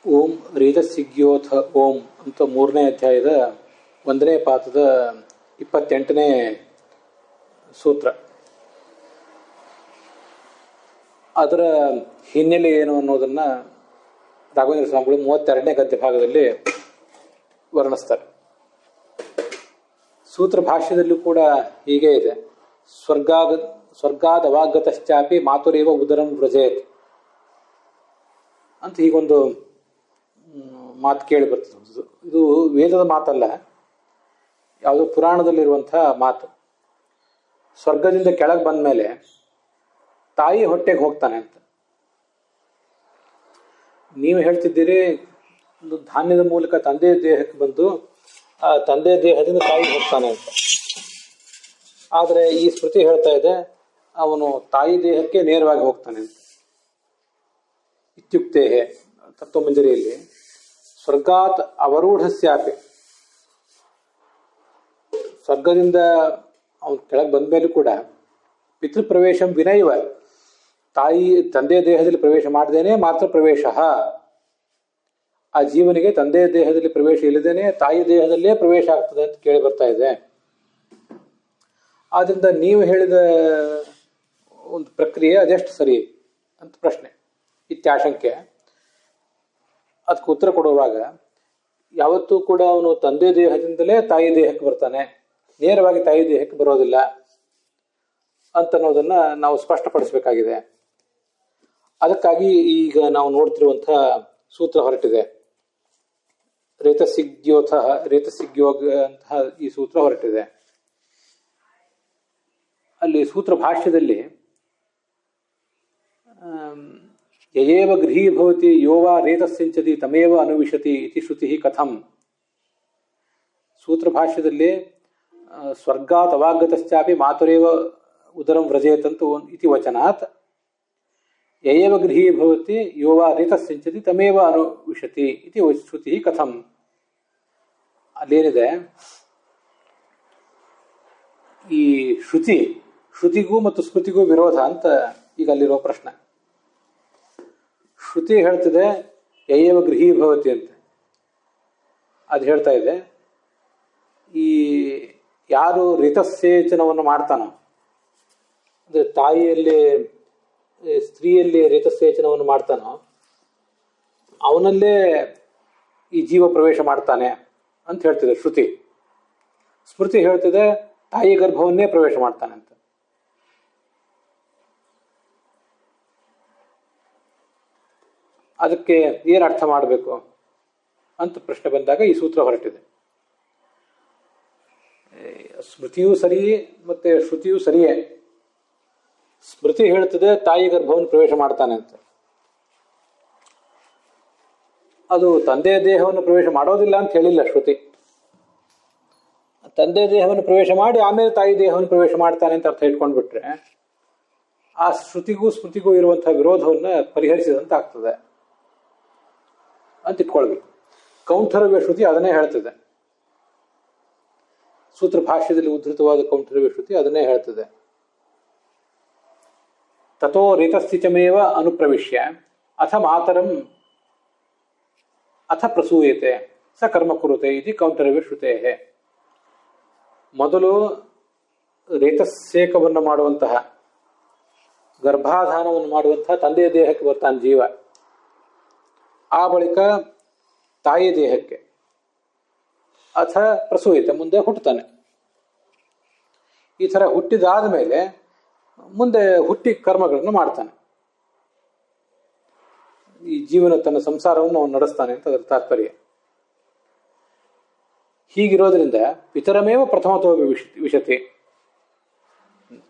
ಓಂ ರೀತಸಿಗ್ಯೋಥ ಓಂ ಅಂತ 3ನೇ ಅಧ್ಯಾಯದ 1ನೇ ಪಾಠದ 28ನೇ ಸೂತ್ರ. ಅದರ ಹಿನ್ನೆಲೆ ಏನು ಅನ್ನೋದನ್ನ ರಾಘವೇಂದ್ರ ಸ್ವಾಮಿಗಳು 32ನೇ ಗದ್ಯ ಭಾಗದಲ್ಲಿ ವರ್ಣಿಸ್ತಾರೆ. ಸೂತ್ರ ಭಾಷ್ಯದಲ್ಲೂ ಕೂಡ ಹೀಗೆ ಇದೆ. ಸ್ವರ್ಗಾದವಾಗತಶ್ಚಾಪಿ ಮಾತುರೇವ ಉದರಂ ವ್ರಜೇತ್ ಅಂತ ಹೀಗೊಂದು ಮಾತು ಕೇಳಿ ಬರ್ತದೆ. ಇದು ವೇದದ ಮಾತಲ್ಲ, ಯಾವುದೋ ಪುರಾಣದಲ್ಲಿರುವಂತಹ ಮಾತು. ಸ್ವರ್ಗದಿಂದ ಕೆಳಗೆ ಬಂದ ಮೇಲೆ ತಾಯಿ ಹೊಟ್ಟೆಗೆ ಹೋಗ್ತಾನೆ ಅಂತ ನೀವು ಹೇಳ್ತಿದ್ದೀರಿ. ಧಾನ್ಯದ ಮೂಲಕ ತಂದೆ ದೇಹಕ್ಕೆ ಬಂದು ಆ ತಂದೆ ದೇಹದಿಂದ ತಾಯಿ ಹೋಗ್ತಾನೆ ಅಂತ. ಆದರೆ ಈ ಸ್ಮೃತಿ ಹೇಳ್ತಾ ಇದೆ ಅವನು ತಾಯಿ ದೇಹಕ್ಕೆ ನೇರವಾಗಿ ಹೋಗ್ತಾನೆ ಅಂತ. ಇತ್ಯುಕ್ತೆ ತತ್ವಮಂಜರಿಯಲ್ಲಿ ಸ್ವರ್ಗಾತ್ ಅವರೂಢಸ್ಯಾಪಿ, ಸ್ವರ್ಗದಿಂದ ಅವನು ಕೆಳಗೆ ಬಂದ ಮೇಲೂ ಕೂಡ ಪಿತೃಪ್ರವೇಶಂ ವಿನೈವ, ತಾಯಿ ತಂದೆ ದೇಹದಲ್ಲಿ ಪ್ರವೇಶ ಮಾಡದೇನೆ ಮಾತ್ರ ಪ್ರವೇಶ. ಆ ಜೀವನಿಗೆ ತಂದೆ ದೇಹದಲ್ಲಿ ಪ್ರವೇಶ ಇಲ್ಲದೇನೆ ತಾಯಿ ದೇಹದಲ್ಲೇ ಪ್ರವೇಶ ಆಗ್ತದೆ ಅಂತ ಕೇಳಿ ಬರ್ತಾ ಇದೆ. ಆದ್ರಿಂದ ನೀವು ಹೇಳಿದ ಒಂದು ಪ್ರಕ್ರಿಯೆ ಅದೆಷ್ಟು ಸರಿ ಅಂತ ಪ್ರಶ್ನೆ, ಇತ್ಯಾಶಂಕೆ. ಅದಕ್ಕೆ ಉತ್ತರ ಕೊಡುವಾಗ ಯಾವತ್ತೂ ಕೂಡ ಅವನು ತಂದೆ ದೇಹದಿಂದಲೇ ತಾಯಿ ದೇಹಕ್ಕೆ ಬರ್ತಾನೆ, ನೇರವಾಗಿ ತಾಯಿ ದೇಹಕ್ಕೆ ಬರೋದಿಲ್ಲ ಅಂತನ್ನೋದನ್ನ ನಾವು ಸ್ಪಷ್ಟಪಡಿಸಬೇಕಾಗಿದೆ. ಅದಕ್ಕಾಗಿ ಈಗ ನಾವು ನೋಡ್ತಿರುವಂತಹ ಸೂತ್ರ ಹೊರಟಿದೆ. ರೇತಸಿಗ್ಯೋಗ ಅಂತಹ ಈ ಸೂತ್ರ ಹೊರಟಿದೆ. ಅಲ್ಲಿ ಸೂತ್ರ ಭಾಷ್ಯದಲ್ಲಿ ಯಯೇವ ಗೃಹೀ ಭವತಿ ಯೋವಾ ರೇತಸ್ಸಿಂಚತಿ ತಮೇವ ಅನುವಿಶತಿ ಇತಿ ಶ್ರುತಿ ಕಥಂ. ಸೂತ್ರ ಭಾಷ್ಯದಲ್ಲಿ ಸ್ವರ್ಗಾತ್ ಅವಾಗತಶ್ಚಾಪಿ ಮಾತುರೇವ ಉದರಂ ವ್ರಜೇತ್ ಅಂತ ಇತಿ ವಚನಾತ್ ಯಯೇವ ಗೃಹೀ ಭವತಿ ಯೋವಾ ರೇತಸ್ಸಿಂಚತಿ ತಮೇವ ಅನುವಿಶತಿ ಇತಿ ಶ್ರುತಿ ಕಥಂ. ಅಲ್ಲೇನಿದೆ, ಈ ಶ್ರುತಿಗೂ ಮತ್ತು ಸ್ಮೃತಿಗೂ ವಿರೋಧ ಅಂತ ಈಗ ಅಲ್ಲಿರೋ ಪ್ರಶ್ನೆ. ಶ್ರುತಿ ಹೇಳ್ತಿದೆ ಯಯೇವ ಗೃಹೀ ಭವತಿ ಅಂತ. ಅದು ಹೇಳ್ತಾ ಇದೆ ಈ ಯಾರು ರಿತಸೇಚನವನ್ನು ಮಾಡ್ತಾನೋ, ಅಂದ್ರೆ ತಾಯಿಯಲ್ಲಿ ಸ್ತ್ರೀಯಲ್ಲಿ ರಿತಸೇಚನವನ್ನು ಮಾಡ್ತಾನೋ ಅವನಲ್ಲೇ ಈ ಜೀವ ಪ್ರವೇಶ ಮಾಡ್ತಾನೆ ಅಂತ ಹೇಳ್ತಿದೆ ಶ್ರುತಿ. ಸ್ಮೃತಿ ಹೇಳ್ತಿದೆ ತಾಯಿ ಗರ್ಭವನ್ನೇ ಪ್ರವೇಶ ಮಾಡ್ತಾನೆ ಅಂತ. ಅದಕ್ಕೆ ಏನು ಅರ್ಥ ಮಾಡಬೇಕು ಅಂತ ಪ್ರಶ್ನೆ ಬಂದಾಗ ಈ ಸೂತ್ರ ಹೊರಟಿದೆ. ಸ್ಮೃತಿಯೂ ಸರಿ ಮತ್ತೆ ಶ್ರುತಿಯೂ ಸರಿಯೇ. ಸ್ಮೃತಿ ಹೇಳ್ತಿದೆ ತಾಯಿ ಗರ್ಭವನ್ನು ಪ್ರವೇಶ ಮಾಡ್ತಾನೆ ಅಂತ. ಅದು ತಂದೆ ದೇಹವನ್ನು ಪ್ರವೇಶ ಮಾಡೋದಿಲ್ಲ ಅಂತ ಹೇಳಿಲ್ಲ ಶ್ರುತಿ. ತಂದೆ ದೇಹವನ್ನು ಪ್ರವೇಶ ಮಾಡಿ ಆಮೇಲೆ ತಾಯಿ ದೇಹವನ್ನು ಪ್ರವೇಶ ಮಾಡ್ತಾನೆ ಅಂತ ಅರ್ಥ ಇಟ್ಕೊಂಡ್ಬಿಟ್ರೆ ಆ ಶ್ರುತಿಗೂ ಸ್ಮೃತಿಗೂ ಇರುವಂತಹ ವಿರೋಧವನ್ನ ಪರಿಹರಿಸಿದಂತ ಆಗ್ತದೆ ಅಂತ ಇಟ್ಕೊಳ್ಬೇಕು. ಕೌಂಠರವ್ಯ ಶ್ರುತಿ ಅದನ್ನೇ ಹೇಳ್ತದೆ. ಸೂತ್ರ ಭಾಷ್ಯದಲ್ಲಿ ಉದ್ಧೃತವಾದ ಕೌಂಠರವ್ಯ ಶ್ರುತಿ ಅದನ್ನೇ ಹೇಳ್ತದೆ. ತಥೋ ರೇತಸ್ಥಿತಮೇವ ಅನುಪ್ರವಿಶ್ಯ ಅಥ ಮಾತರಂ ಅಥ ಪ್ರಸೂಯತೆ ಸ ಕರ್ಮ ಕುರುತೆ ಇದು ಕೌಂಠರವ್ಯ ಶ್ರುತೇ. ಮೊದಲು ರೇತಸ್ಸೇಕವನ್ನು ಮಾಡುವಂತಹ ಗರ್ಭಾಧಾನವನ್ನು ಮಾಡುವಂತಹ ತಂದೆಯ ದೇಹಕ್ಕೆ ಬರ್ತಾನೆ ಜೀವ. ಆ ಬಳಿಕ ತಾಯಿ ದೇಹಕ್ಕೆ ಅಥ ಪ್ರಸೂಯತೆ ಮುಂದೆ ಹುಟ್ಟುತ್ತಾನೆ. ಈ ಥರ ಹುಟ್ಟಿದಾದ ಮೇಲೆ ಮುಂದೆ ಹುಟ್ಟಿ ಕರ್ಮಗಳನ್ನು ಮಾಡ್ತಾನೆ. ಈ ಜೀವನ ತನ್ನ ಸಂಸಾರವನ್ನು ಅವನು ನಡೆಸ್ತಾನೆ ಅಂತ ಅದರ ತಾತ್ಪರ್ಯ. ಹೀಗಿರೋದ್ರಿಂದ ಪಿತರಮೇವ ಪ್ರಥಮತೋ ವಿಶತಿ,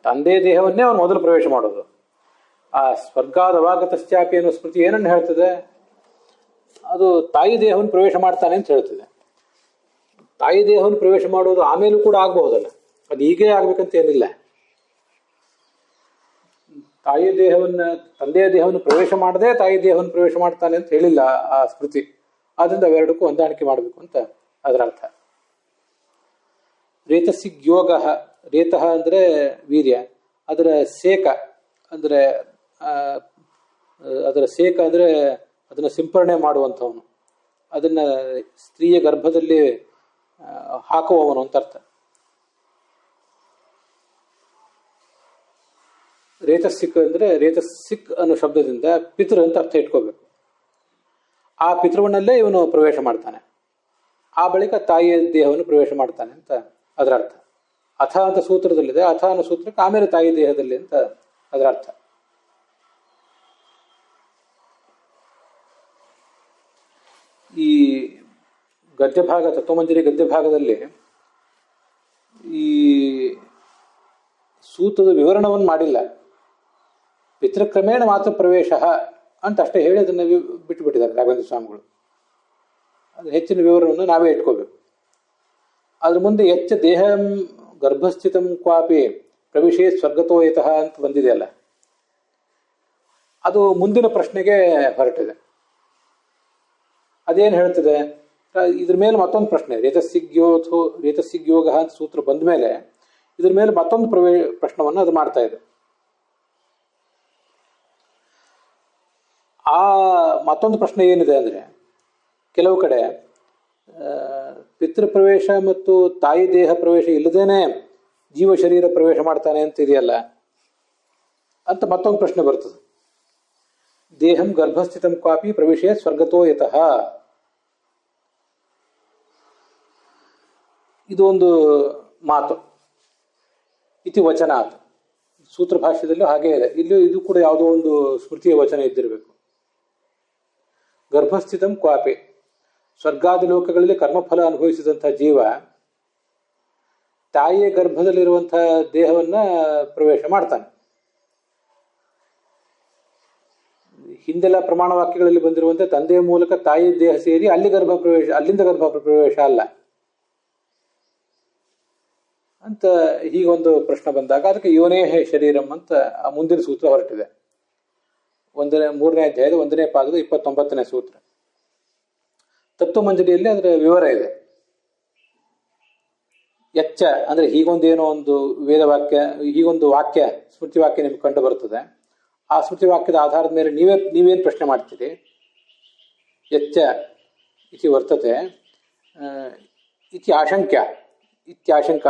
ತಂದೆ ದೇಹವನ್ನೇ ಅವನು ಮೊದಲು ಪ್ರವೇಶ ಮಾಡೋದು. ಆ ಸ್ವರ್ಗಾದವಾಗತಶ್ಚಾಪಿ ಅನ್ನೋ ಸ್ಮೃತಿ ಏನನ್ನು ಹೇಳ್ತದೆ, ಅದು ತಾಯಿ ದೇಹವನ್ನು ಪ್ರವೇಶ ಮಾಡ್ತಾನೆ ಅಂತ ಹೇಳ್ತದೆ. ತಾಯಿ ದೇಹವನ್ನು ಪ್ರವೇಶ ಮಾಡೋದು ಆಮೇಲೂ ಕೂಡ ಆಗಬಹುದಲ್ಲ, ಅದು ಹೀಗೆ ಆಗ್ಬೇಕಂತ ಏನಿಲ್ಲ. ತಂದೆಯ ದೇಹವನ್ನು ಪ್ರವೇಶ ಮಾಡದೆ ತಾಯಿ ದೇಹವನ್ನು ಪ್ರವೇಶ ಮಾಡ್ತಾನೆ ಅಂತ ಹೇಳಿಲ್ಲ ಆ ಸ್ಮೃತಿ. ಆದ್ರಿಂದ ಅವೆರಡಕ್ಕೂ ಹೊಂದಾಣಿಕೆ ಮಾಡಬೇಕು ಅಂತ ಅದರ ಅರ್ಥ. ರೇತಸಿಗ್ಯೋಗ, ರೇತಃ ಅಂದ್ರೆ ವೀರ್ಯ, ಅದರ ಸೇಕ ಅಂದ್ರೆ ಅದನ್ನು ಸಿಂಪರಣೆ ಮಾಡುವಂಥವನು, ಅದನ್ನು ಸ್ತ್ರೀಯ ಗರ್ಭದಲ್ಲಿ ಹಾಕುವವನು ಅಂತ ಅರ್ಥ. ರೇತಸ್ಸಿಕ್ ಅಂದರೆ ರೇತಸ್ಸಿಕ್ ಅನ್ನೋ ಶಬ್ದದಿಂದ ಪಿತೃ ಅಂತ ಅರ್ಥ ಇಟ್ಕೋಬೇಕು. ಆ ಪಿತೃವನ್ನಲ್ಲೇ ಇವನು ಪ್ರವೇಶ ಮಾಡ್ತಾನೆ, ಆ ಬಳಿಕ ತಾಯಿಯ ದೇಹವನ್ನು ಪ್ರವೇಶ ಮಾಡ್ತಾನೆ ಅಂತ ಅದರ ಅರ್ಥ. ಅಥ ಅಂತ ಸೂತ್ರದಲ್ಲಿದೆ, ಅಥ ಅನ್ನೋ ಸೂತ್ರಕ್ಕೆ ಆಮೇಲೆ ತಾಯಿ ದೇಹದಲ್ಲಿ ಅಂತ ಅದರ ಅರ್ಥ. ಈ ಗದ್ಯಭಾಗ, ತತ್ವಮಂಜರಿ ಗದ್ಯಭಾಗದಲ್ಲಿ ಈ ಸೂತ್ರದ ವಿವರಣವನ್ನು ಮಾಡಿಲ್ಲ, ಪಿತೃಕ್ರಮೇಣ ಮಾತ್ರ ಪ್ರವೇಶ ಅಂತ ಅಷ್ಟೇ ಹೇಳಿ ಅದನ್ನು ಬಿಟ್ಟುಬಿಟ್ಟಿದ್ದಾರೆ ರಾಘವೇಂದ್ರ ಸ್ವಾಮಿಗಳು. ಅದು ಹೆಚ್ಚಿನ ವಿವರವನ್ನು ನಾವೇ ಇಟ್ಕೋಬೇಕು. ಅದ್ರ ಮುಂದೆ ಎಚ್ಚ ದೇಹ ಗರ್ಭಸ್ಥಿತಂ ಕ್ವಾಪಿ ಪ್ರವಿಶೇ ಸ್ವರ್ಗತೋ ಯತಃ ಅಂತ ಬಂದಿದೆಯಲ್ಲ, ಅದು ಮುಂದಿನ ಪ್ರಶ್ನೆಗೆ ಹೊರಟಿದೆ. ಅದೇನು ಹೇಳ್ತಿದೆ, ಇದ್ರ ಮೇಲೆ ಮತ್ತೊಂದು ಪ್ರಶ್ನೆ, ರೇತಸ್ಸಿಗ್ಯೋಗ ಅಂತ ಸೂತ್ರ ಬಂದ ಮೇಲೆ ಇದ್ರ ಮೇಲೆ ಮತ್ತೊಂದು ಪ್ರಶ್ನವನ್ನು ಅದು ಮಾಡ್ತಾ ಇದೆ. ಆ ಮತ್ತೊಂದು ಪ್ರಶ್ನೆ ಏನಿದೆ ಅಂದರೆ, ಕೆಲವು ಕಡೆ ಪಿತೃಪ್ರವೇಶ ಮತ್ತು ತಾಯಿ ದೇಹ ಪ್ರವೇಶ ಇಲ್ಲದೇನೆ ಜೀವ ಶರೀರ ಪ್ರವೇಶ ಮಾಡ್ತಾನೆ ಅಂತ ಇದೆಯಲ್ಲ ಅಂತ ಮತ್ತೊಂದು ಪ್ರಶ್ನೆ ಬರ್ತದೆ. ದೇಹಂ ಗರ್ಭಸ್ಥಿತಂ ಕ್ವಾಪಿ ಪ್ರವೇಶ ಸ್ವರ್ಗತೋ ಯತಃ, ಇದು ಒಂದು ಮಾತು, ಇತಿ ವಚನಾತ್. ಸೂತ್ರ ಭಾಷ್ಯದಲ್ಲೂ ಹಾಗೇ ಇದೆ, ಇಲ್ಲಿ ಇದು ಕೂಡ ಯಾವುದೋ ಒಂದು ಸ್ಮೃತಿಯ ವಚನ ಇದ್ದಿರಬೇಕು. ಗರ್ಭಸ್ಥಿತಂ ಕ್ವಾಪಿ, ಸ್ವರ್ಗಾದಿ ಲೋಕಗಳಲ್ಲಿ ಕರ್ಮಫಲ ಅನುಭವಿಸಿದಂತಹ ಜೀವ ತಾಯಿಯ ಗರ್ಭದಲ್ಲಿರುವಂತಹ ದೇಹವನ್ನ ಪ್ರವೇಶ ಮಾಡ್ತಾನೆ. ಹಿಂದೆಲ್ಲ ಪ್ರಮಾಣ ವಾಕ್ಯಗಳಲ್ಲಿ ಬಂದಿರುವಂತೆ ತಂದೆಯ ಮೂಲಕ ತಾಯಿ ದೇಹ ಸೇರಿ ಅಲ್ಲಿಂದ ಗರ್ಭ ಪ್ರವೇಶ ಅಲ್ಲ ಅಂತ ಹೀಗೊಂದು ಪ್ರಶ್ನೆ ಬಂದಾಗ ಅದಕ್ಕೆ ಯೋನೇಹ ಶರೀರಂ ಅಂತ ಮುಂದಿನ ಸೂತ್ರ ಹೊರಟಿದೆ. 3ನೇ ಅಧ್ಯಾಯದ 1ನೇ ಪಾದದ 29ನೇ ಸೂತ್ರ. ತತ್ವಮಂಜರಿಯಲ್ಲಿ ಅದರ ವಿವರ ಇದೆ. ಎಚ್ಚ ಅಂದ್ರೆ ಹೀಗೊಂದೇನೋ ಒಂದು ವೇದವಾಕ್ಯ, ಹೀಗೊಂದು ವಾಕ್ಯ, ಸ್ಮೃತಿ ವಾಕ್ಯ ನಿಮ್ಗೆ ಕಂಡು ಬರ್ತದೆ. ಆ ಸ್ಮೃತಿ ವಾಕ್ಯದ ಆಧಾರದ ಮೇಲೆ ನೀವೇನು ಪ್ರಶ್ನೆ ಮಾಡ್ತೀರಿ? ಎಚ್ಚ ಇತಿ ವರ್ತತೆ ಇತ್ಯಾಶಂಕ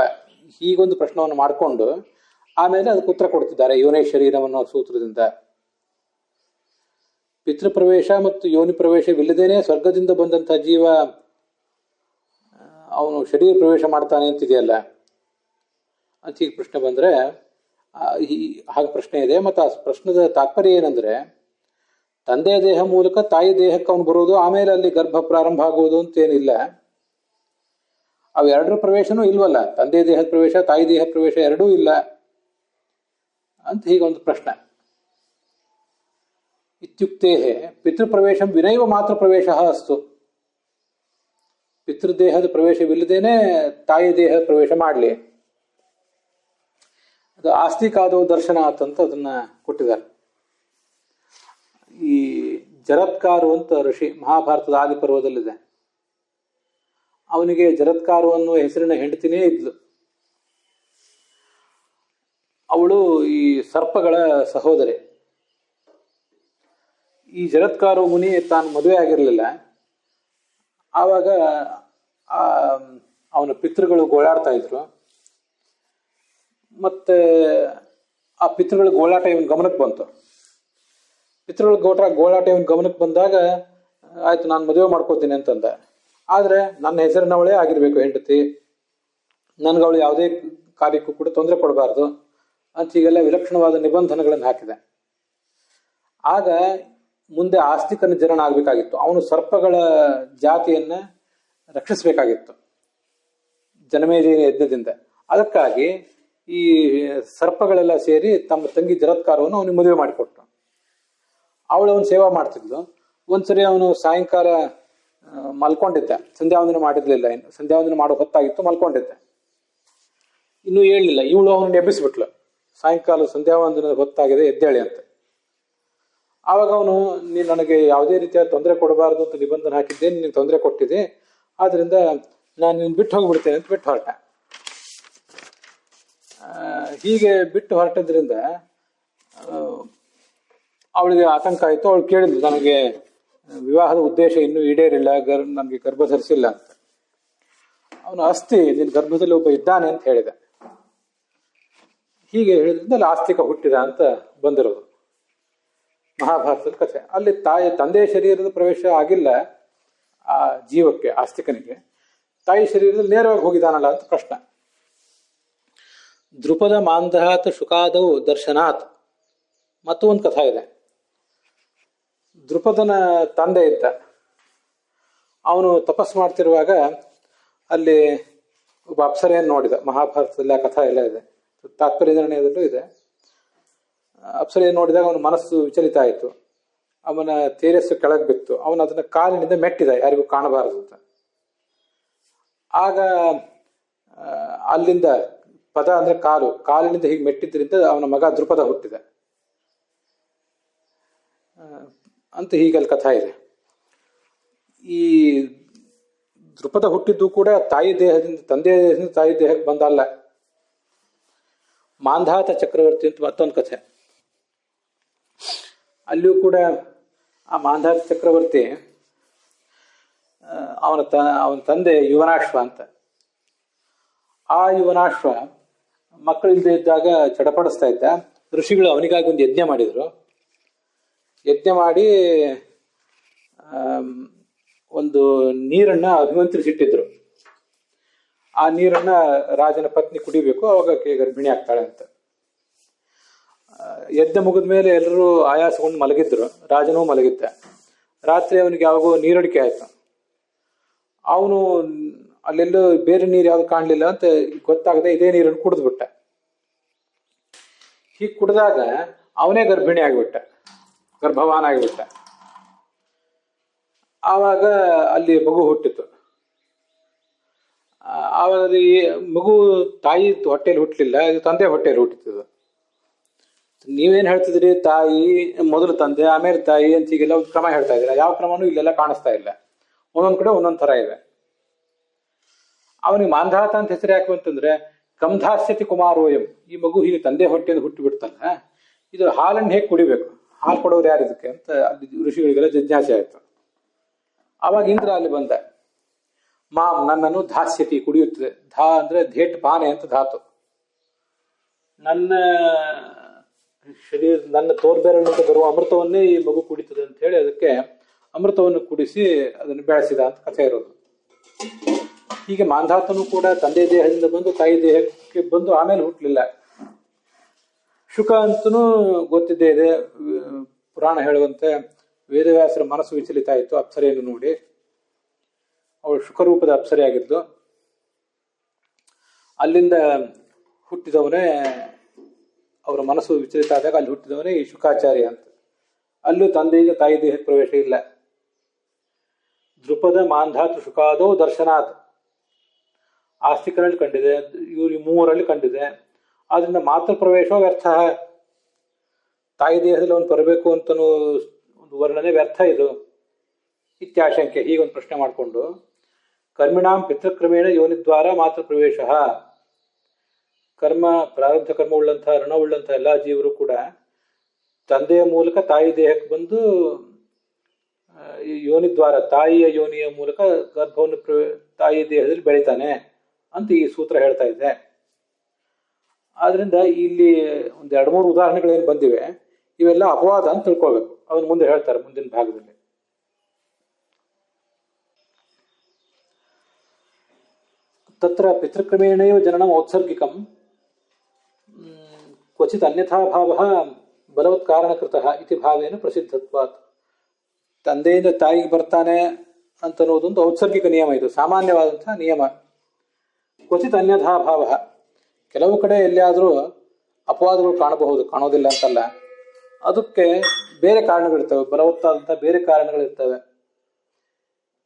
ಹೀಗೊಂದು ಪ್ರಶ್ನವನ್ನು ಮಾಡಿಕೊಂಡು ಆಮೇಲೆ ಅದಕ್ಕೆ ಉತ್ತರ ಕೊಡ್ತಿದ್ದಾರೆ ಯೋನೇ ಶರೀರವನ್ನು ಸೂತ್ರದಿಂದ. ಪಿತೃಪ್ರವೇಶ ಮತ್ತು ಯೋನಿ ಪ್ರವೇಶವಿಲ್ಲದೇನೆ ಸ್ವರ್ಗದಿಂದ ಬಂದಂತಹ ಜೀವ ಅವನು ಶರೀರ ಪ್ರವೇಶ ಮಾಡ್ತಾನೆ ಅಂತಿದೆಯಲ್ಲ ಅಂತ ಈಗ ಪ್ರಶ್ನೆ ಬಂದರೆ ಹಾಗೆ ಪ್ರಶ್ನೆ ಇದೆ. ಮತ್ತು ಆ ಪ್ರಶ್ನದ ತಾತ್ಪರ್ಯ ಏನಂದ್ರೆ, ತಂದೆಯ ದೇಹ ಮೂಲಕ ತಾಯಿ ದೇಹಕ್ಕೆ ಅವನು ಬರೋದು, ಆಮೇಲೆ ಅಲ್ಲಿ ಗರ್ಭ ಪ್ರಾರಂಭ ಆಗುವುದು ಅಂತೇನಿಲ್ಲ. ಅವೆರಡರ ಪ್ರವೇಶನೂ ಇಲ್ವಲ್ಲ, ತಂದೆಯ ದೇಹದ ಪ್ರವೇಶ ತಾಯಿ ದೇಹ ಪ್ರವೇಶ ಎರಡೂ ಇಲ್ಲ ಅಂತ ಹೀಗೊಂದು ಪ್ರಶ್ನೆ. ಇತ್ಯುಕ್ತೆ ಪಿತೃಪ್ರವೇಶ ವಿನೈವ ಮಾತ್ರ ಪ್ರವೇಶ ಅಸ್ತು, ಪಿತೃದೇಹದ ಪ್ರವೇಶವಿಲ್ಲದೇನೆ ತಾಯಿ ದೇಹ ಪ್ರವೇಶ ಮಾಡಲಿ. ಅದು ಆಸ್ತಿಕಾದೋ ದರ್ಶನ ಅಂತ ಅದನ್ನ ಕೊಟ್ಟಿದ್ದಾರೆ. ಈ ಜರತ್ಕಾರು ಅಂತ ಋಷಿ ಮಹಾಭಾರತದ ಆದಿಪರ್ವದಲ್ಲಿದೆ. ಅವನಿಗೆ ಜರತ್ಕಾರು ಅನ್ನುವ ಹೆಸರಿನ ಹೆಂಡತಿನೇ ಇದ್ಲು. ಅವಳು ಈ ಸರ್ಪಗಳ ಸಹೋದರಿ. ಈ ಜರತ್ಕಾರು ಮುನಿ ತಾನು ಮದುವೆ ಆಗಿರಲಿಲ್ಲ. ಆವಾಗ ಅವನ ಪಿತೃಗಳು ಗೋಳಾಡ್ತಾ ಇದ್ರು. ಮತ್ತೆ ಆ ಪಿತೃಗಳ ಗೋಳಾಟ ಇವನ್ ಗಮನಕ್ಕೆ ಬಂತು. ಪಿತೃಗಳ ಗೋಳಾಟ ಇವನ್ ಗಮನಕ್ಕೆ ಬಂದಾಗ ಆಯ್ತು ನಾನು ಮದುವೆ ಮಾಡ್ಕೋತೀನಿ ಅಂತಂದ. ಆದ್ರೆ ನನ್ನ ಹೆಸರಿನವಳೇ ಆಗಿರ್ಬೇಕು ಹೆಂಡತಿ, ನನ್ಗವಳು ಯಾವುದೇ ಕಾರ್ಯಕ್ಕೂ ಕೂಡ ತೊಂದರೆ ಕೊಡಬಾರ್ದು ಅಂತ ಹೀಗೆಲ್ಲ ವಿಲಕ್ಷಣವಾದ ನಿಬಂಧನೆಗಳನ್ನು ಹಾಕಿದೆ. ಆಗ ಮುಂದೆ ಆಸ್ತಿಕನ ಜನನ ಆಗ್ಬೇಕಾಗಿತ್ತು. ಅವನು ಸರ್ಪಗಳ ಜಾತಿಯನ್ನ ರಕ್ಷಿಸಬೇಕಾಗಿತ್ತು ಜನಮೇಜಯನ ಯಜ್ಞದಿಂದ. ಅದಕ್ಕಾಗಿ ಈ ಸರ್ಪಗಳೆಲ್ಲ ಸೇರಿ ತಮ್ಮ ತಂಗಿ ಜರತ್ಕಾರವನ್ನು ಅವನಿಗೆ ಮದುವೆ ಮಾಡಿಕೊಟ್ರು. ಅವಳು ಅವನು ಸೇವಾ ಮಾಡ್ತಿದ್ಲು. ಒಂದ್ಸರಿ ಅವನು ಸಾಯಂಕಾಲ ಮಲ್ಕೊಂಡಿದ್ದ, ಸಂಧ್ಯಾವಂದನ ಮಾಡಿರ್ಲಿಲ್ಲ, ಇನ್ನು ಸಂಧ್ಯಾವಂದನ ಮಾಡೋ ಹೊತ್ತಾಗಿತ್ತು, ಮಲ್ಕೊಂಡಿದ್ದ, ಇನ್ನೂ ಹೇಳಲಿಲ್ಲ. ಇವಳು ಅವನನ್ನು ಎಬ್ಬಿಸ್ಬಿಟ್ಲು, ಸಾಯಂಕಾಲ ಸಂಧ್ಯಾವಂದನದ ಹೊತ್ತಾಗಿದೆ ಎದ್ದೇಳಿ ಅಂತ. ಆವಾಗ ಅವನು, ನೀನು ನನಗೆ ಯಾವುದೇ ರೀತಿಯ ತೊಂದರೆ ಕೊಡಬಾರದು ಅಂತ ನಿಬಂಧನೆ ಹಾಕಿದ್ದೆ, ನಿನಗೆ ತೊಂದರೆ ಕೊಟ್ಟಿದೆ, ಆದ್ರಿಂದ ನಾನು ನಿನ್ನ ಬಿಟ್ಟು ಹೋಗ್ಬಿಡ್ತೇನೆ ಅಂತ ಬಿಟ್ಟು ಹೊರಟ. ಹೀಗೆ ಬಿಟ್ಟು ಹೊರಟದ್ರಿಂದ ಅವಳಿಗೆ ಆತಂಕ ಆಯಿತು. ಅವಳು ಕೇಳಿದ್ಲು, ನನಗೆ ವಿವಾಹದ ಉದ್ದೇಶ ಇನ್ನೂ ಈಡೇರಿಲ್ಲ, ನನಗೆ ಗರ್ಭ ಧರಿಸಿಲ್ಲ ಅಂತ. ಅವನು ಅಸ್ಥಿ, ನಿನ್ನ ಗರ್ಭದಲ್ಲಿ ಒಬ್ಬ ಇದ್ದಾನೆ ಅಂತ ಹೇಳಿದ. ಹೀಗೆ ಹೇಳಿದ್ರಿಂದ ಆಸ್ತಿಕ ಹುಟ್ಟಿದ ಅಂತ ಬಂದಿರೋದು ಮಹಾಭಾರತದ ಕಥೆ. ಅಲ್ಲಿ ತಂದೆಯ ಶರೀರದ ಪ್ರವೇಶ ಆಗಿಲ್ಲ ಆ ಜೀವಕ್ಕೆ, ಆಸ್ತಿಕನಿಗೆ. ತಾಯಿ ಶರೀರದಲ್ಲಿ ನೇರವಾಗಿ ಹೋಗಿದ್ದಾನಲ್ಲ ಅಂತ ಪ್ರಶ್ನೆ. ದ್ರುಪದ ಮಾಂಧಾತ್ ಶುಕಾದವು ದರ್ಶನಾತ್ ಮತ್ತು ಒಂದು ಕಥಾ ಇದೆ. ದ್ರುಪದನ ತಂದೆ ಇದ್ದ, ಅವನು ತಪಸ್ಸು ಮಾಡ್ತಿರುವಾಗ ಅಲ್ಲಿ ಒಬ್ಬ ಅಪ್ಸರೆಯನ್ನು ನೋಡಿದ. ಮಹಾಭಾರತದಲ್ಲಿ ಆ ಕಥಾ ಎಲ್ಲ ಇದೆ, ತಾತ್ಪರ್ಯ ನಿರ್ಣಯದಲ್ಲೂ ಇದೆ. ಅಪ್ಸರೆಯನ್ನು ನೋಡಿದಾಗ ಅವನ ಮನಸ್ಸು ವಿಚಲಿತ ಆಯಿತು. ಅವನ ತೇಜಸ್ಸು ಕೆಳಗೆ ಬಿತ್ತು. ಅವನು ಅದನ್ನ ಕಾಲಿನಿಂದ ಮೆಟ್ಟಿದ, ಯಾರಿಗೂ ಕಾಣಬಾರದು ಅಂತ. ಆಗ ಅಲ್ಲಿಂದ ಪದ ಅಂದ್ರೆ ಕಾಲಿನಿಂದ ಹೀಗೆ ಮೆಟ್ಟಿದ್ರಿಂದ ಅವನ ಮಗ ದ್ರುಪದ ಹುಟ್ಟಿದ ಅಂತ ಹೀಗಲ್ಲಿ ಕಥಾ ಇದೆ. ಈ ದ್ರುಪದ ಹುಟ್ಟಿದ್ದು ಕೂಡ ತಾಯಿ ದೇಹದಿಂದ, ತಂದೆಯ ದೇಹದಿಂದ ತಾಯಿ ದೇಹಕ್ಕೆ ಬಂದಲ್ಲ. ಮಾಂಧಾತ ಚಕ್ರವರ್ತಿ ಅಂತ ಮತ್ತೊಂದು ಕಥೆ. ಅಲ್ಲಿಯೂ ಕೂಡ ಆ ಮಾಂಧಾತ ಚಕ್ರವರ್ತಿ ಅವನ ತಂದೆ ಯುವನಾಶ್ವ ಅಂತ. ಆ ಯುವನಾಶ್ವ ಮಕ್ಕಳಿಲ್ಲದೆ ಇದ್ದಾಗ ಚಡಪಡಿಸ್ತಾ ಇದ್ದ. ಋಷಿಗಳು ಅವನಿಗಾಗಿ ಒಂದು ಯಜ್ಞ ಮಾಡಿದರು. ಯಜ್ಞ ಮಾಡಿ ಒಂದು ನೀರನ್ನ ಅಭಿಮಂತ್ರಿಸಿಟ್ಟಿದ್ರು. ಆ ನೀರನ್ನ ರಾಜನ ಪತ್ನಿ ಕುಡಿಬೇಕು, ಅವಾಗ ಗರ್ಭಿಣಿ ಆಗ್ತಾಳೆ ಅಂತ. ಯಜ್ಞ ಮುಗಿದ ಮೇಲೆ ಎಲ್ಲರೂ ಆಯಾಸಗೊಂಡು ಮಲಗಿದ್ರು. ರಾಜನೂ ಮಲಗಿದ್ದ. ರಾತ್ರಿ ಅವನಿಗೆ ಯಾವಾಗೋ ನೀರಡಿಕೆ ಆಯ್ತು. ಅವನು ಅಲ್ಲೆಲ್ಲೋ ಬೇರೆ ನೀರು ಯಾವ್ದು ಕಾಣಲಿಲ್ಲ ಅಂತ ಗೊತ್ತಾಗದೆ ಇದೇ ನೀರನ್ನು ಕುಡಿದ್ಬಿಟ್ಟ. ಹೀಗೆ ಕುಡಿದಾಗ ಅವನೇ ಗರ್ಭಿಣಿ ಆಗಿಬಿಟ್ಟ, ಗರ್ಭವಾನ ಆಗಿಬಿಟ್ಟ. ಆವಾಗ ಅಲ್ಲಿ ಮಗು ಹುಟ್ಟಿತು. ಆವಾಗ ಈ ಮಗು ತಾಯಿ ಹೊಟ್ಟೆಯಲ್ಲಿ ಹುಟ್ಟಲಿಲ್ಲ, ಇದು ತಂದೆ ಹೊಟ್ಟೆಯಲ್ಲಿ ಹುಟ್ಟಿತು. ನೀವೇನು ಹೇಳ್ತಿದ್ರಿ, ತಾಯಿ ಮೊದಲು ತಂದೆ ಆಮೇಲೆ ತಾಯಿ ಅಂತ ಹೀಗೆಲ್ಲ ಒಂದು ಕ್ರಮ ಹೇಳ್ತಾ ಇದ್ದೀರಾ. ಯಾವ ಕ್ರಮನೂ ಇಲ್ಲೆಲ್ಲ ಕಾಣಿಸ್ತಾ ಇಲ್ಲ. ಒಂದೊಂದ್ ಕಡೆ ಒಂದೊಂದ್ ಥರ ಇದೆ. ಅವನಿಗೆ ಮಾಂಧಾತ ಅಂತ ಹೆಸರು ಯಾಕೆ ಅಂತಂದ್ರೆ ಕಂಧಾಸ್ಯತಿ ಕುಮಾರೋಯಂ, ಈ ಮಗು ಹೀಗೆ ತಂದೆ ಹೊಟ್ಟೆಯಿಂದ ಹುಟ್ಟಿ ಬಿಡ್ತಲ್ಲ, ಇದು ಹಾಲನ್ನು ಹೇಗೆ ಕುಡಿಬೇಕು, ಹಾಲು ಕೊಡೋರು ಯಾರು ಇದಕ್ಕೆ ಅಂತ ಅಲ್ಲಿ ಋಷಿಗಳಿಗೆಲ್ಲ ಜಿಜ್ಞಾಸೆ ಆಯ್ತು. ಆವಾಗ ಇಂದ್ರ ಅಲ್ಲಿ ಬಂದ. ನನ್ನನ್ನು ಧಾಸ್ಯತಿ ಕುಡಿಯುತ್ತದೆ. ಧಾ ಅಂದ್ರೆ ಧೇಟ್ ಪಾನೆ ಅಂತ ಧಾತು. ನನ್ನ ಶರೀರ, ನನ್ನ ತೋರ್ಬೆರಳಿನಿಂದ ಬರುವ ಅಮೃತವನ್ನೇ ಈ ಮಗು ಕುಡಿತದೆ ಅಂತ ಹೇಳಿ ಅದಕ್ಕೆ ಅಮೃತವನ್ನು ಕುಡಿಸಿ ಅದನ್ನು ಬೆಳೆಸಿದ ಅಂತ ಕಥೆ ಇರೋದು. ಹೀಗೆ ಮಾಂಧಾತನು ಕೂಡ ತಂದೆ ದೇಹದಿಂದ ಬಂದು ತಾಯಿ ದೇಹಕ್ಕೆ ಬಂದು ಆಮೇಲೆ ಹುಟ್ಟಲಿಲ್ಲ. ಶುಕ ಅಂತನೂ ಗೊತ್ತಿದ್ದೇ ಇದೆ. ಪುರಾಣ ಹೇಳುವಂತೆ ವೇದವ್ಯಾಸರ ಮನಸ್ಸು ವಿಚಲಿತ ಆಯಿತು ಅಪ್ಸರೆಯನ್ನು ನೋಡಿ. ಅವಳು ಶುಕರೂಪದ ಅಪ್ಸರೆ ಆಗಿದ್ದು. ಅಲ್ಲಿಂದ ಹುಟ್ಟಿದವನೇ, ಅವರ ಮನಸ್ಸು ವಿಚಲಿತ ಆದಾಗ ಅಲ್ಲಿ ಹುಟ್ಟಿದವನೇ ಈ ಶುಕಾಚಾರ್ಯ ಅಂತ. ಅಲ್ಲೂ ತಂದೆಯಿಂದ ತಾಯಿ ದೇಹಕ್ಕೆ ಪ್ರವೇಶ ಇಲ್ಲ. ದ್ರುಪದ ಮಾಂಧಾತು ಶುಕಾದೋ ದರ್ಶನಾತ್, ಆಸ್ತಿಕರಲ್ಲಿ ಕಂಡಿದೆ, ಇವರು ಮೂವರಲ್ಲಿ ಕಂಡಿದೆ. ಆದ್ರಿಂದ ಮಾತೃ ಪ್ರವೇಶ ವ್ಯರ್ಥ. ತಾಯಿ ದೇಹದಲ್ಲಿ ಅವನು ಬರಬೇಕು ಅಂತ ಒಂದು ವರ್ಣನೆ ವ್ಯರ್ಥ ಇದು ಇತ್ಯಾಶಂಕೆ. ಹೀಗೊಂದು ಪ್ರಶ್ನೆ ಮಾಡಿಕೊಂಡು ಕರ್ಮಿಣಾಂ ಪಿತೃಕ್ರಮೇಣ ಯೋನಿದ್ವಾರ ಮಾತೃ ಪ್ರವೇಶ. ಕರ್ಮ, ಪ್ರಾರಬ್ಧ ಕರ್ಮ ಉಳ್ಳಂತಹ, ಋಣವುಳ್ಳಂತಹ ಎಲ್ಲ ಜೀವರು ಕೂಡ ತಂದೆಯ ಮೂಲಕ ತಾಯಿ ದೇಹಕ್ಕೆ ಬಂದು ಯೋನಿದ್ವಾರ, ತಾಯಿಯ ಯೋನಿಯ ಮೂಲಕ ಗರ್ಭವನ್ನು ತಾಯಿ ದೇಹದಲ್ಲಿ ಬೆಳಿತಾನೆ ಅಂತ ಈ ಸೂತ್ರ ಹೇಳ್ತಾ ಇದೆ. ಆದ್ರಿಂದ ಇಲ್ಲಿ ಒಂದ್ 2-3 ಉದಾಹರಣೆಗಳೇನು ಬಂದಿವೆ, ಇವೆಲ್ಲ ಅಪವಾದ ಅಂತ ತಿಳ್ಕೊಳ್ಬೇಕು. ಅವನು ಮುಂದೆ ಹೇಳ್ತಾರೆ ಮುಂದಿನ ಭಾಗದಲ್ಲಿ. ತತ್ರ ಪಿತೃಕ್ರಮೇಣೇವ ಜನನಂ ಔತ್ಸರ್ಗಿಕಂ ಕ್ವಚಿತ್ ಅನ್ಯಥಾ ಭಾವ ಬಲವತ್ ಕಾರಣಕೃತಃ ಇತಿ ಭಾವೇನ ಪ್ರಸಿದ್ಧತ್ವಾತ್. ತಂದೆಯಿಂದ ತಾಯಿಗೆ ಬರ್ತಾನೆ ಅಂತ ಅನ್ನೋದೊಂದು ಔತ್ಸರ್ಗಿಕ ನಿಯಮ, ಇದು ಸಾಮಾನ್ಯವಾದಂತಹ ನಿಯಮ. ಕ್ವಚಿತ್ ಅನ್ಯಥಾ ಭಾವ, ಕೆಲವು ಕಡೆ ಎಲ್ಲಿಯಾದರೂ ಅಪವಾದಗಳು ಕಾಣಬಹುದು, ಕಾಣೋದಿಲ್ಲ ಅಂತಲ್ಲ. ಅದಕ್ಕೆ ಬೇರೆ ಕಾರಣಗಳಿರ್ತವೆ, ಬಲವತ್ತಾದಂತಹ ಬೇರೆ ಕಾರಣಗಳಿರ್ತವೆ.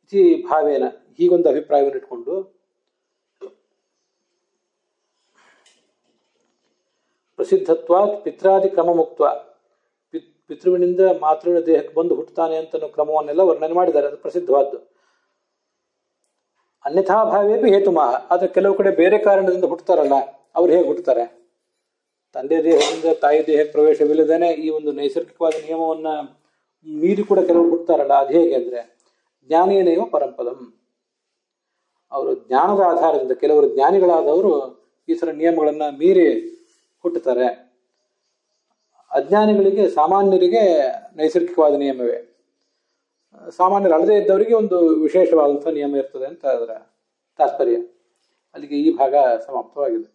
ಇತಿ ಭಾವೇನ, ಹೀಗೊಂದು ಅಭಿಪ್ರಾಯವನ್ನು ಇಟ್ಕೊಂಡು ಪ್ರಸಿದ್ಧತ್ವಾತ್ ಪಿತ್ರಾದಿ ಕ್ರಮ ಮುಕ್ತ, ಪಿತೃವಿನಿಂದ ಮಾತೃವಿನ ದೇಹಕ್ಕೆ ಬಂದು ಹುಟ್ಟುತ್ತಾನೆ ಅಂತ ಕ್ರಮವನ್ನೆಲ್ಲ ವರ್ಣನೆ ಮಾಡಿದ್ದಾರೆ. ಅದು ಪ್ರಸಿದ್ಧವಾದ್ದು. ಅನ್ಯಥಾ ಭಾವೇಪಿ ಹೇತುಮಾಹ, ಆದ್ರೆ ಕೆಲವು ಕಡೆ ಬೇರೆ ಕಾರಣದಿಂದ ಹುಟ್ಟುತ್ತಾರಲ್ಲ, ಅವ್ರು ಹೇಗೆ ಹುಟ್ಟುತ್ತಾರೆ? ತಂದೆ ದೇಹದಿಂದ ತಾಯಿ ದೇಹಕ್ಕೆ ಪ್ರವೇಶವಿಲ್ಲದೇನೆ ಈ ಒಂದು ನೈಸರ್ಗಿಕವಾದ ನಿಯಮವನ್ನ ಮೀರಿ ಕೂಡ ಕೆಲವರು ಹುಡ್ತಾರಲ್ಲ, ಅದು ಹೇಗೆ ಅಂದರೆ ಜ್ಞಾನೇನೇವ ಪರಂಪದಂ. ಅವರು ಜ್ಞಾನದ ಆಧಾರದಿಂದ, ಕೆಲವರು ಜ್ಞಾನಿಗಳಾದವರು ಈ ಥರ ನಿಯಮಗಳನ್ನು ಮೀರಿ ಹುಟ್ಟುತ್ತಾರೆ. ಅಜ್ಞಾನಿಗಳಿಗೆ, ಸಾಮಾನ್ಯರಿಗೆ ನೈಸರ್ಗಿಕವಾದ ನಿಯಮವೇ, ಸಾಮಾನ್ಯರು ಅಲ್ಲದೇ ಇದ್ದವರಿಗೆ ಒಂದು ವಿಶೇಷವಾದಂಥ ನಿಯಮ ಇರ್ತದೆ ಅಂತ ಅದರ ತಾತ್ಪರ್ಯ. ಅಲ್ಲಿಗೆ ಈ ಭಾಗ ಸಮಾಪ್ತವಾಗಿದೆ.